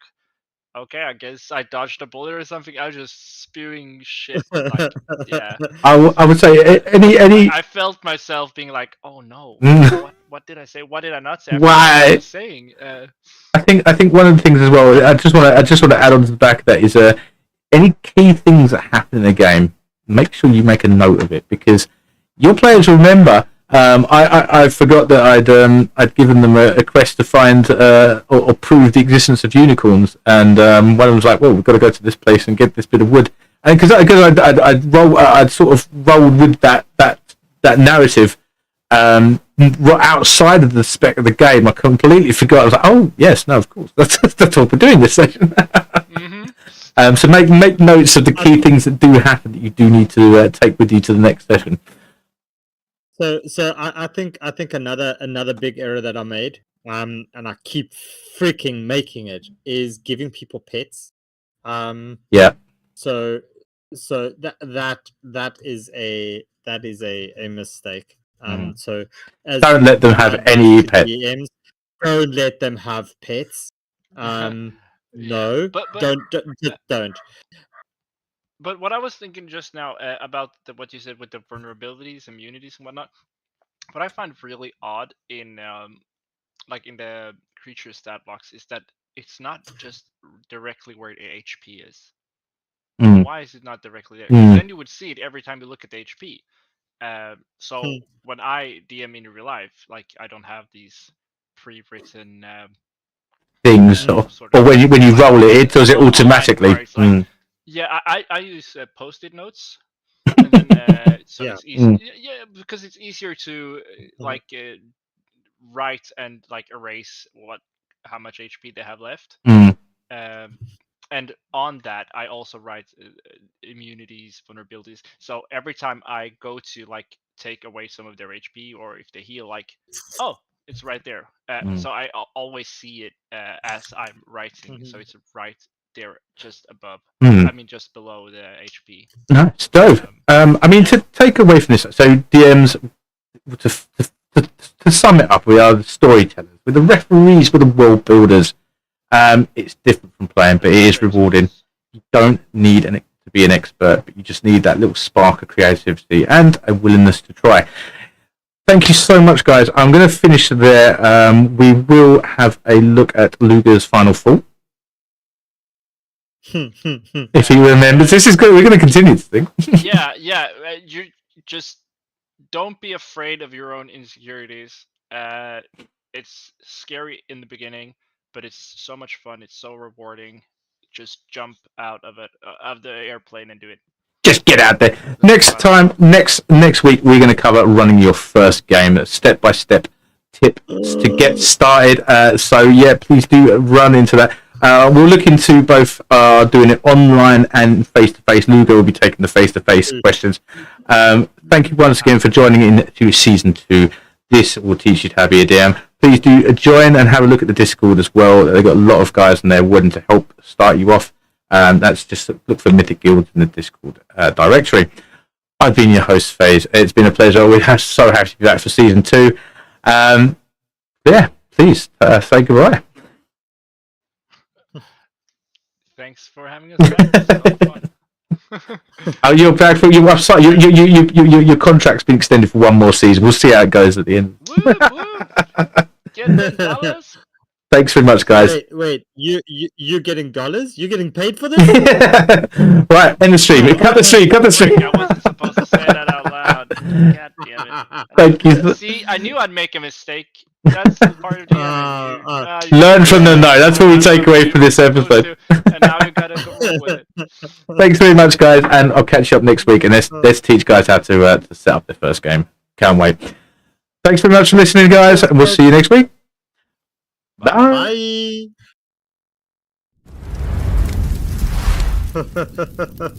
C: okay, I guess I dodged a bullet or something. I was just spewing shit. Like, yeah.
A: I would say any.
C: I felt myself being like, oh no, what did I say? What did I not say?
A: Why?
C: I was saying.
A: I think one of the things as well. I just want to add on to the back of that is any key things that happen in a game. Make sure you make a note of it, because your players remember. I forgot that I'd given them a quest to find or prove the existence of unicorns, and one of them was like, "Well, we've got to go to this place and get this bit of wood." And because I'd sort of rolled with that narrative outside of the spec of the game. I completely forgot. I was like, "Oh yes, no, of course, that's what we're doing this session." So make notes of the key things that do happen that you do need to take with you to the next session.
B: So I think another big error that I made, and I keep freaking making it, is giving people pets.
A: Yeah.
B: So that is a mistake. So
A: don't let them have any pets.
B: Don't let them have pets. No,
C: but
B: don't.
C: But what I was thinking just now about what you said with the vulnerabilities, immunities, and whatnot, what I find really odd in like in the creature stat box is that it's not just directly where the HP is. Why is it not directly there? Then you would see it every time you look at the HP. So when I DM in real life, like I don't have these pre-written
A: things, or when you roll it, it does it automatically.
C: Right, like, yeah, I use Post-it notes, and then so it's easy. Yeah, because it's easier to like write and like erase how much HP they have left. And on that, I also write immunities, vulnerabilities. So every time I go to like take away some of their HP, or if they heal, like, oh, it's right there. So I always see it as I'm writing. So it's right there, just above. I mean, just below the HP.
A: No, it's dope. I mean, to take away from this, so DMs, to sum it up, we are the storytellers. We're the referees, we're the world builders. It's different from playing, but it is rewarding. You don't need to be an expert, but you just need that little spark of creativity and a willingness to try. Thank you so much, guys. I'm going to finish there. We will have a look at Luger's final fall. If he remembers, this is good. We're going to continue this thing.
C: yeah. You just don't be afraid of your own insecurities. It's scary in the beginning, but it's so much fun. It's so rewarding. Just jump out of the airplane and do it.
A: Just get out there. Next week, we're going to cover running your first game, step-by-step tips to get started. So yeah, please do run into that. We'll look into both doing it online and face-to-face. Luger will be taking the face-to-face questions. Thank you once again for joining in to Season 2. This will teach you how to be a DM. Please do join and have a look at the Discord as well. They've got a lot of guys in there willing to help start you off. That's just look for Mythic Guilds in the Discord directory. I've been your host, FaZe. It's been a pleasure. We're so happy to be back for Season 2. Yeah, please say goodbye.
C: Thanks for having us back. It's so fun.
A: Oh, you're back for your website. Your contract's been extended for one more season. We'll see how it goes at the end.
C: Woo, woo. Get the dollars.
A: Thanks very much, guys.
B: Wait, you're getting dollars? You're getting paid for this?
A: Right, end the stream. Cut the stream.
C: I wasn't supposed to say that out loud. God damn it.
A: Thank you.
C: See, I knew I'd make a mistake. That's part of the
A: learn from them, though. That's what we take away from this episode.
C: And now you gotta go with it.
A: Thanks very much, guys, and I'll catch you up next week. And let's teach guys how to set up their first game. Can't wait. Thanks very much for listening, guys, and we'll see you next week. Bye.
B: Bye.